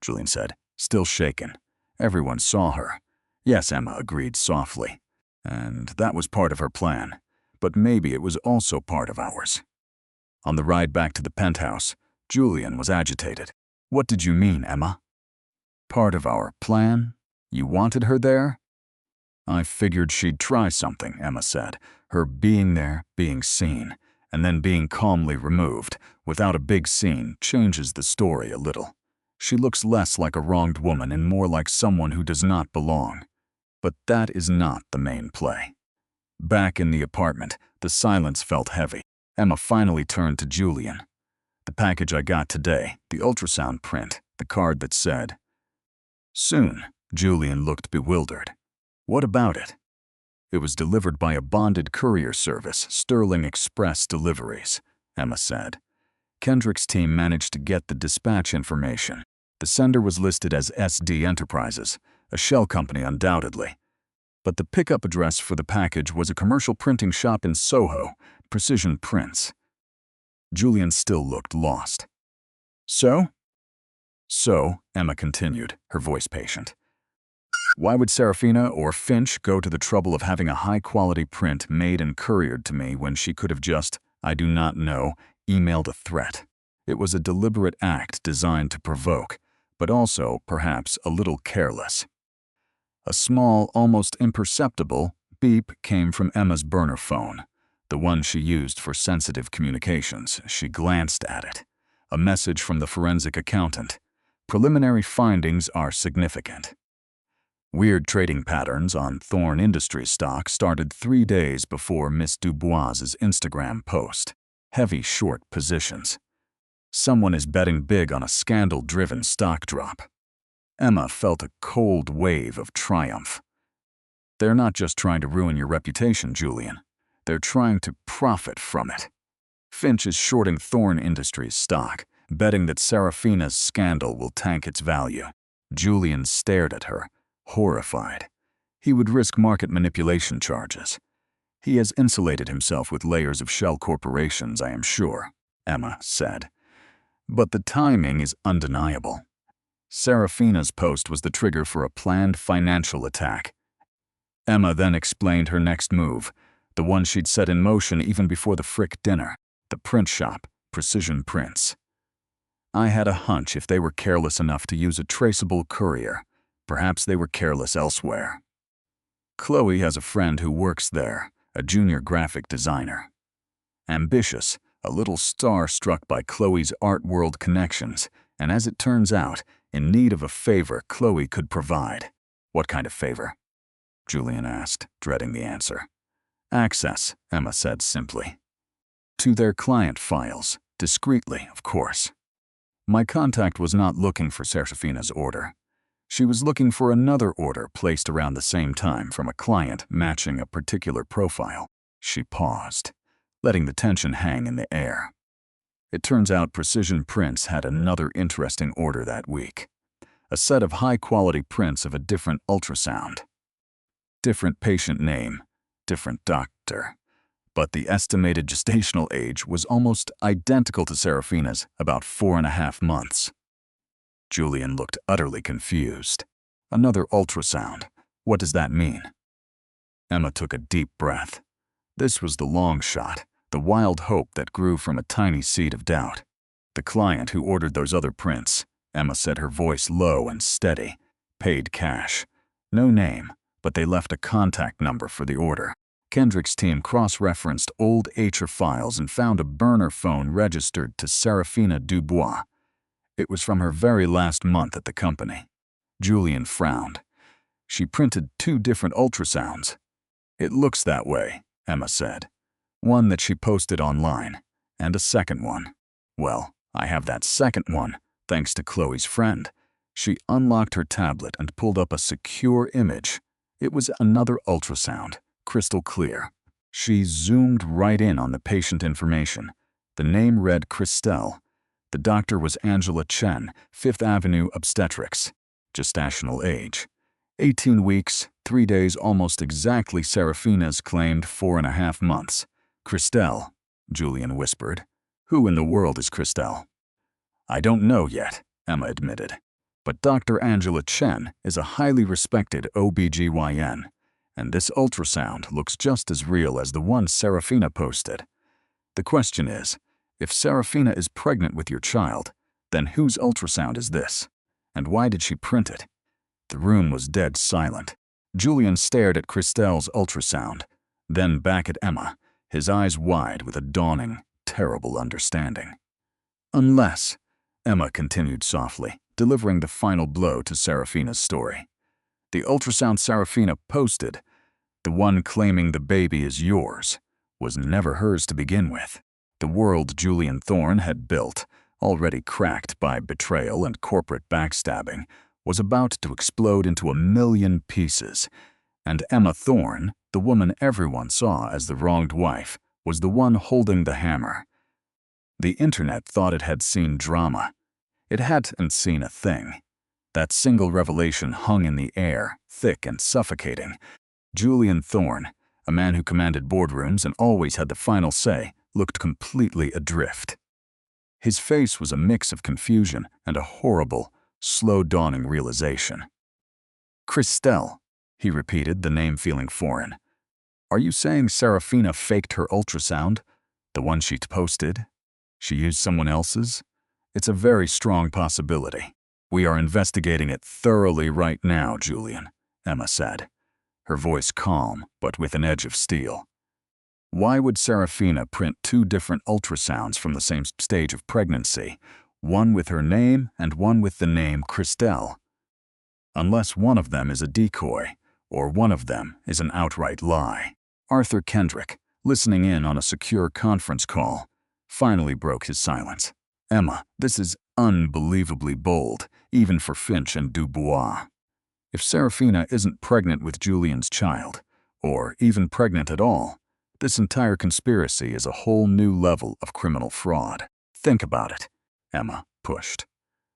Julian said, still shaken. Everyone saw her. Yes, Emma agreed softly. And that was part of her plan. But maybe it was also part of ours. On the ride back to the penthouse, Julian was agitated. "What did you mean, Emma?" "Part of our plan? You wanted her there?" "I figured she'd try something," Emma said, her being there, being seen, and then being calmly removed, without a big scene, changes the story a little. She looks less like a wronged woman and more like someone who does not belong. But that is not the main play. Back in the apartment, the silence felt heavy. Emma finally turned to Julian. "The package I got today, the ultrasound print, the card that said..." "Soon." Julian looked bewildered. "What about it?" "It was delivered by a bonded courier service, Sterling Express Deliveries," Emma said. Kendrick's team managed to get the dispatch information. The sender was listed as SD Enterprises, a shell company undoubtedly. But the pickup address for the package was a commercial printing shop in Soho, Precision Prints. Julian still looked lost. "So?" "So," Emma continued, her voice patient. "Why would Serafina or Finch go to the trouble of having a high-quality print made and couriered to me when she could have just, I do not know, emailed a threat? It was a deliberate act designed to provoke, but also, perhaps, a little careless." A small, almost imperceptible beep came from Emma's burner phone. the one she used for sensitive communications. She glanced at it. A message from the forensic accountant. Preliminary findings are significant. Weird trading patterns on Thorne Industries stock started 3 days before Miss Dubois's Instagram post. Heavy short positions. Someone is betting big on a scandal-driven stock drop. Emma felt a cold wave of triumph. They're not just trying to ruin your reputation, Julian. They're trying to profit from it. Finch is shorting Thorne Industries stock, betting that Serafina's scandal will tank its value. Julian stared at her, horrified. He would risk market manipulation charges. He has insulated himself with layers of shell corporations, I am sure, Emma said. But the timing is undeniable. Serafina's post was the trigger for a planned financial attack. Emma then explained her next move, the one she'd set in motion even before the Frick dinner, the print shop, Precision Prints. I had a hunch if they were careless enough to use a traceable courier, perhaps they were careless elsewhere. Chloe has a friend who works there, a junior graphic designer. Ambitious, a little starstruck by Chloe's art world connections, and as it turns out, in need of a favor Chloe could provide. What kind of favor? Julian asked, dreading the answer. Access, Emma said simply. To their client files, discreetly, of course. My contact was not looking for Serafina's order. She was looking for another order placed around the same time from a client matching a particular profile. She paused, letting the tension hang in the air. It turns out Precision Prints had another interesting order that week. A set of high-quality prints of a different ultrasound. Different patient name, different doctor. But the estimated gestational age was almost identical to Serafina's, about 4.5 months. Julian looked utterly confused. Another ultrasound. What does that mean? Emma took a deep breath. This was the long shot, the wild hope that grew from a tiny seed of doubt. The client who ordered those other prints, Emma said, her voice low and steady, paid cash. No name, but they left a contact number for the order. Kendrick's team cross-referenced old HR files and found a burner phone registered to Serafina Dubois. It was from her very last month at the company. Julian frowned. She printed 2 different ultrasounds. It looks that way, Emma said. One that she posted online, and a second one. Well, I have that second one, thanks to Chloe's friend. She unlocked her tablet and pulled up a secure image. It was another ultrasound, crystal clear. She zoomed right in on the patient information. The name read Christelle. The doctor was Angela Chen, 5th Avenue Obstetrics. Gestational age. 18 weeks, 3 days, almost exactly Serafina's claimed 4.5 months. Christelle, Julian whispered. Who in the world is Christelle? I don't know yet, Emma admitted. But Dr. Angela Chen is a highly respected OBGYN, and this ultrasound looks just as real as the one Serafina posted. The question is, if Serafina is pregnant with your child, then whose ultrasound is this? And why did she print it? The room was dead silent. Julian stared at Christelle's ultrasound, then back at Emma, his eyes wide with a dawning, terrible understanding. Unless, Emma continued softly, delivering the final blow to Serafina's story. The ultrasound Serafina posted, the one claiming the baby is yours, was never hers to begin with. The world Julian Thorne had built, already cracked by betrayal and corporate backstabbing, was about to explode into 1,000,000 pieces. And Emma Thorne, the woman everyone saw as the wronged wife, was the one holding the hammer. The internet thought it had seen drama. It hadn't seen a thing. That single revelation hung in the air, thick and suffocating. Julian Thorne, a man who commanded boardrooms and always had the final say, looked completely adrift. His face was a mix of confusion and a horrible, slow-dawning realization. Christelle, he repeated, the name feeling foreign. Are you saying Serafina faked her ultrasound? The one she posted? She used someone else's? It's a very strong possibility. We are investigating it thoroughly right now, Julian, Emma said, her voice calm but with an edge of steel. Why would Serafina print two different ultrasounds from the same stage of pregnancy, one with her name and one with the name Christelle? Unless one of them is a decoy, or one of them is an outright lie. Arthur Kendrick, listening in on a secure conference call, finally broke his silence. Emma, this is unbelievably bold, even for Finch and Dubois. If Serafina isn't pregnant with Julian's child, or even pregnant at all, this entire conspiracy is a whole new level of criminal fraud. Think about it, Emma pushed.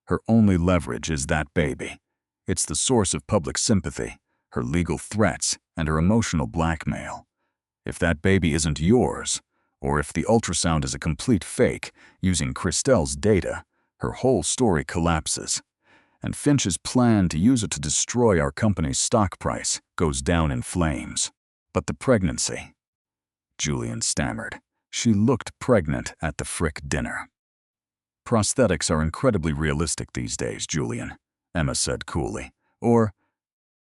Her only leverage is that baby. It's the source of public sympathy, her legal threats, and her emotional blackmail. If that baby isn't yours, or if the ultrasound is a complete fake using Christelle's data, her whole story collapses. And Finch's plan to use it to destroy our company's stock price goes down in flames. But the pregnancy, Julian stammered. She looked pregnant at the Frick dinner. Prosthetics are incredibly realistic these days, Julian, Emma said coolly. Or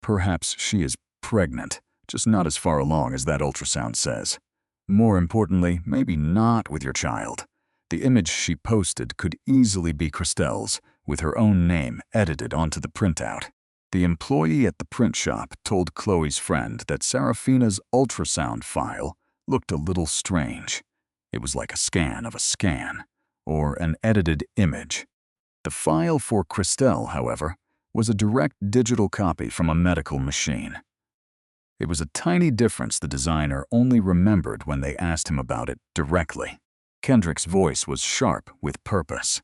perhaps she is pregnant, just not as far along as that ultrasound says. More importantly, maybe not with your child. The image she posted could easily be Christelle's, with her own name edited onto the printout. The employee at the print shop told Chloe's friend that Serafina's ultrasound file looked a little strange. It was like a scan of a scan, or an edited image. The file for Christelle, however, was a direct digital copy from a medical machine. It was a tiny difference the designer only remembered when they asked him about it directly. Kendrick's voice was sharp with purpose.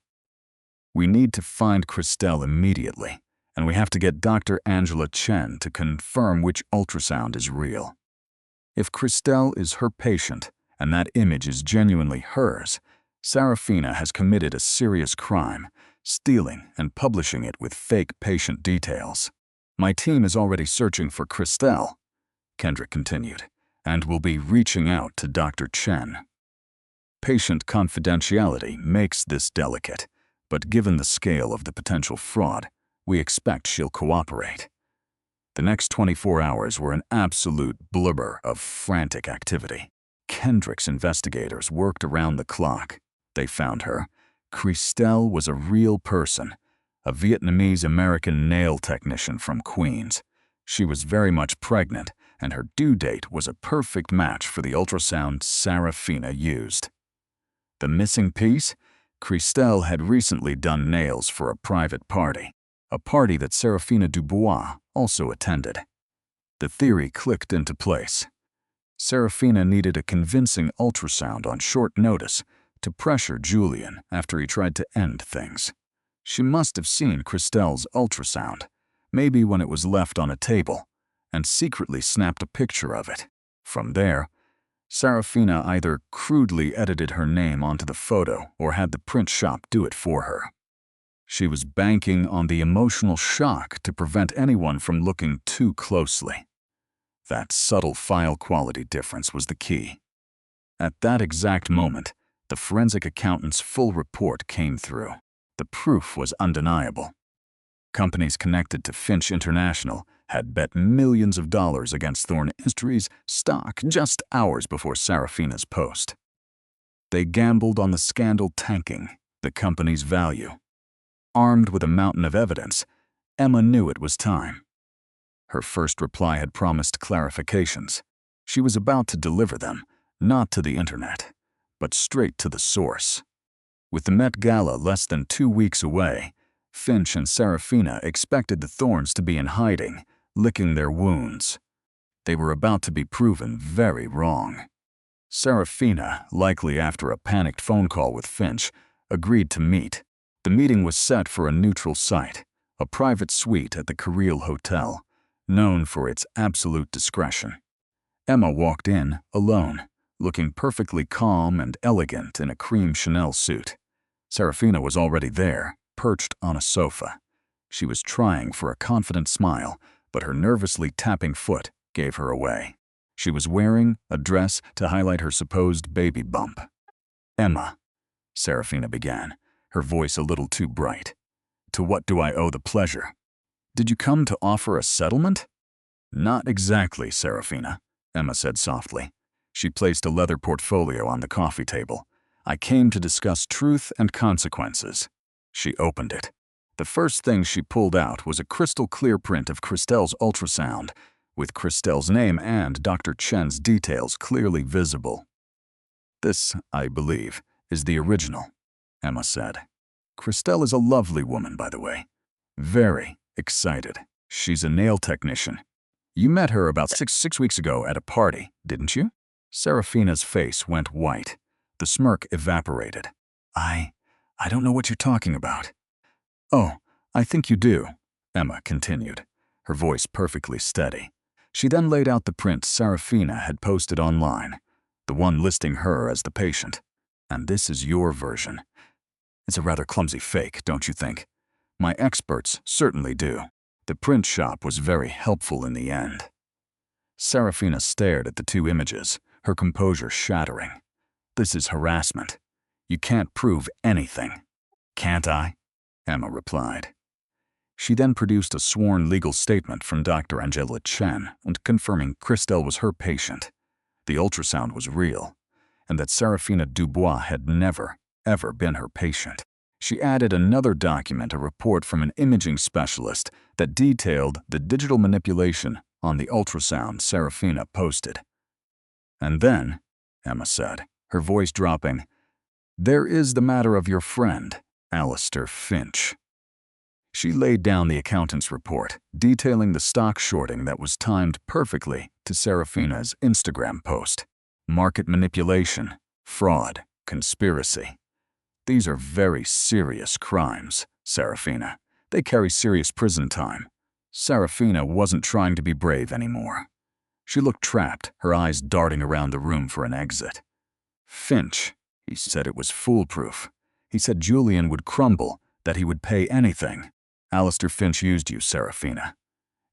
We need to find Christelle immediately, and we have to get Dr. Angela Chen to confirm which ultrasound is real. If Christelle is her patient, and that image is genuinely hers, Serafina has committed a serious crime, stealing and publishing it with fake patient details. My team is already searching for Christelle, Kendrick continued, and will be reaching out to Dr. Chen. Patient confidentiality makes this delicate, but given the scale of the potential fraud, we expect she'll cooperate. The next 24 hours were an absolute blubber of frantic activity. Kendrick's investigators worked around the clock. They found her. Christelle was a real person, a Vietnamese-American nail technician from Queens. She was very much pregnant, and her due date was a perfect match for the ultrasound Serafina used. The missing piece? Christelle had recently done nails for a private party, a party that Serafina Dubois also attended. The theory clicked into place. Serafina needed a convincing ultrasound on short notice to pressure Julian after he tried to end things. She must have seen Christelle's ultrasound, maybe when it was left on a table, and secretly snapped a picture of it. From there, Serafina either crudely edited her name onto the photo or had the print shop do it for her. She was banking on the emotional shock to prevent anyone from looking too closely. That subtle file quality difference was the key. At that exact moment, the forensic accountant's full report came through. The proof was undeniable. Companies connected to Finch International had bet millions of dollars against Thorn Industries stock just hours before Serafina's post. They gambled on the scandal tanking the company's value. Armed with a mountain of evidence, Emma knew it was time. Her first reply had promised clarifications. She was about to deliver them, not to the internet, but straight to the source. With the Met Gala less than 2 weeks away, Finch and Serafina expected the Thorns to be in hiding, licking their wounds. They were about to be proven very wrong. Serafina, likely after a panicked phone call with Finch, agreed to meet. The meeting was set for a neutral site, a private suite at the Carril Hotel, known for its absolute discretion. Emma walked in, alone, looking perfectly calm and elegant in a cream Chanel suit. Serafina was already there, perched on a sofa. She was trying for a confident smile, but her nervously tapping foot gave her away. She was wearing a dress to highlight her supposed baby bump. "Emma," Serafina began, her voice a little too bright. "To what do I owe the pleasure? Did you come to offer a settlement?" "Not exactly, Serafina," Emma said softly. She placed a leather portfolio on the coffee table. "I came to discuss truth and consequences." She opened it. The first thing she pulled out was a crystal clear print of Christelle's ultrasound, with Christelle's name and Dr. Chen's details clearly visible. "This, I believe, is the original," Emma said. "Christelle is a lovely woman, by the way. Very excited. She's a nail technician. You met her about six weeks ago at a party, didn't you?" Serafina's face went white. The smirk evaporated. I don't know what you're talking about." "Oh, I think you do," Emma continued, her voice perfectly steady. She then laid out the print Serafina had posted online, the one listing her as the patient. "And this is your version. It's a rather clumsy fake, don't you think? My experts certainly do. The print shop was very helpful in the end." Serafina stared at the two images, her composure shattering. "This is harassment. You can't prove anything." "Can't I?" Emma replied. She then produced a sworn legal statement from Dr. Angela Chen and confirming Christelle was her patient, the ultrasound was real, and that Serafina Dubois had never, ever been her patient. She added another document, a report from an imaging specialist that detailed the digital manipulation on the ultrasound Serafina posted. "And then," Emma said, her voice dropping, "there is the matter of your friend, Alistair Finch." She laid down the accountant's report, detailing the stock shorting that was timed perfectly to Serafina's Instagram post. Market manipulation, fraud, conspiracy. These are very serious crimes, Serafina. They carry serious prison time. Serafina wasn't trying to be brave anymore. She looked trapped, her eyes darting around the room for an exit. "Finch, he said it was foolproof. He said Julian would crumble, that he would pay anything." "Alistair Finch used you, Serafina,"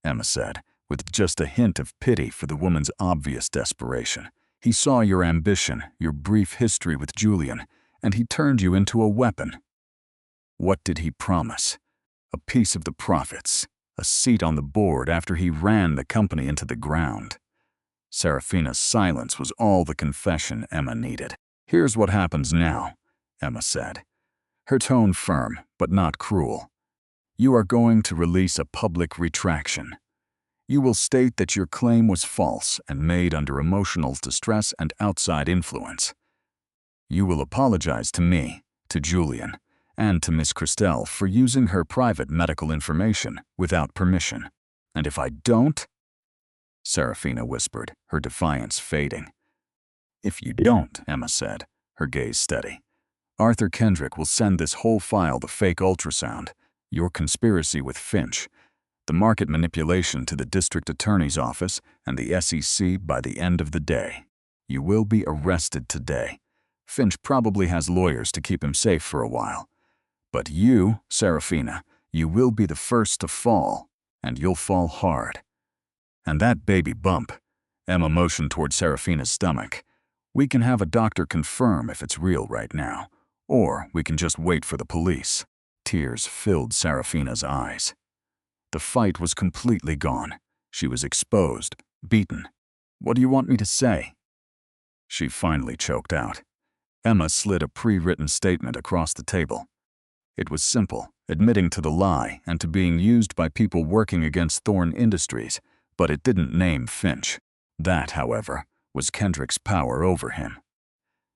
Emma said, with just a hint of pity for the woman's obvious desperation. "He saw your ambition, your brief history with Julian, and he turned you into a weapon." "What did he promise? A piece of the profits, a seat on the board after he ran the company into the ground." Serafina's silence was all the confession Emma needed. "Here's what happens now," Emma said, her tone firm but not cruel. "You are going to release a public retraction. You will state that your claim was false and made under emotional distress and outside influence. You will apologize to me, to Julian, and to Miss Christelle for using her private medical information without permission. And if I don't," Serafina whispered, her defiance fading. "If you don't," Emma said, her gaze steady, "Arthur Kendrick will send this whole file, the fake ultrasound, your conspiracy with Finch, the market manipulation to the district attorney's office and the SEC by the end of the day. You will be arrested today. Finch probably has lawyers to keep him safe for a while. But you, Serafina, you will be the first to fall, and you'll fall hard. And that baby bump," Emma motioned toward Serafina's stomach, "we can have a doctor confirm if it's real right now, or we can just wait for the police." Tears filled Serafina's eyes. The fight was completely gone. She was exposed, beaten. "What do you want me to say?" She finally choked out. Emma slid a pre-written statement across the table. It was simple, admitting to the lie and to being used by people working against Thorne Industries, but it didn't name Finch. That, however, was Kendrick's power over him.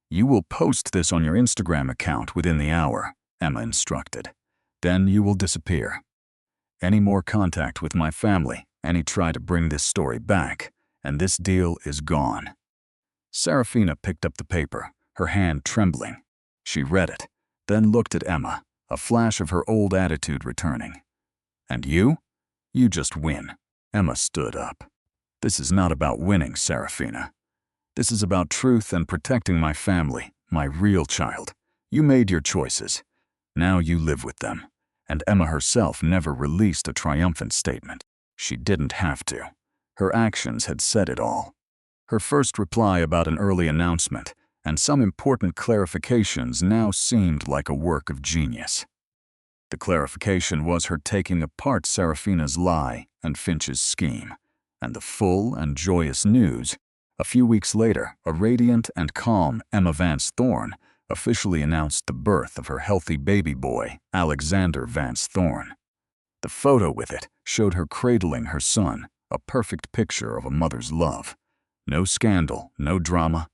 "You will post this on your Instagram account within the hour," Emma instructed. "Then you will disappear. Any more contact with my family, any try to bring this story back, and this deal is gone." Serafina picked up the paper, her hand trembling. She read it, then looked at Emma, a flash of her old attitude returning. "And you? You just win." Emma stood up. "This is not about winning, Serafina. This is about truth and protecting my family, my real child. You made your choices. Now you live with them." And Emma herself never released a triumphant statement. She didn't have to. Her actions had said it all. Her first reply about an early announcement and some important clarifications now seemed like a work of genius. The clarification was her taking apart Serafina's lie and Finch's scheme, and the full and joyous news, A few weeks later, a radiant and calm Emma Vance Thorne officially announced the birth of her healthy baby boy, Alexander Vance Thorne. The photo with it showed her cradling her son, a perfect picture of a mother's love. No scandal, no drama,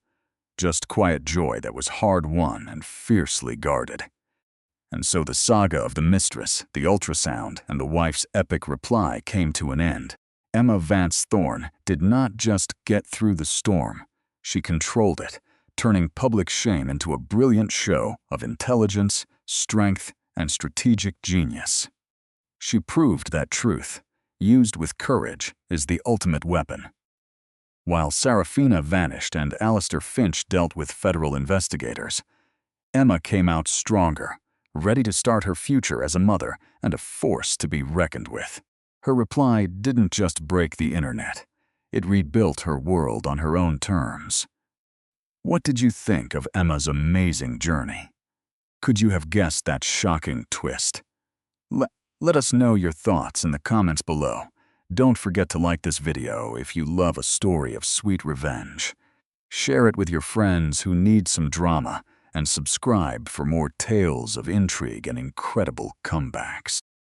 just quiet joy that was hard-won and fiercely guarded. And so the saga of the mistress, the ultrasound, and the wife's epic reply came to an end. Emma Vance Thorne did not just get through the storm, she controlled it, turning public shame into a brilliant show of intelligence, strength, and strategic genius. She proved that truth, used with courage, is the ultimate weapon. While Sarafina vanished and Alistair Finch dealt with federal investigators, Emma came out stronger, ready to start her future as a mother and a force to be reckoned with. Her reply didn't just break the internet. It rebuilt her world on her own terms. What did you think of Emma's amazing journey? Could you have guessed that shocking twist? Let us know your thoughts in the comments below. Don't forget to like this video if you love a story of sweet revenge. Share it with your friends who need some drama, and subscribe for more tales of intrigue and incredible comebacks.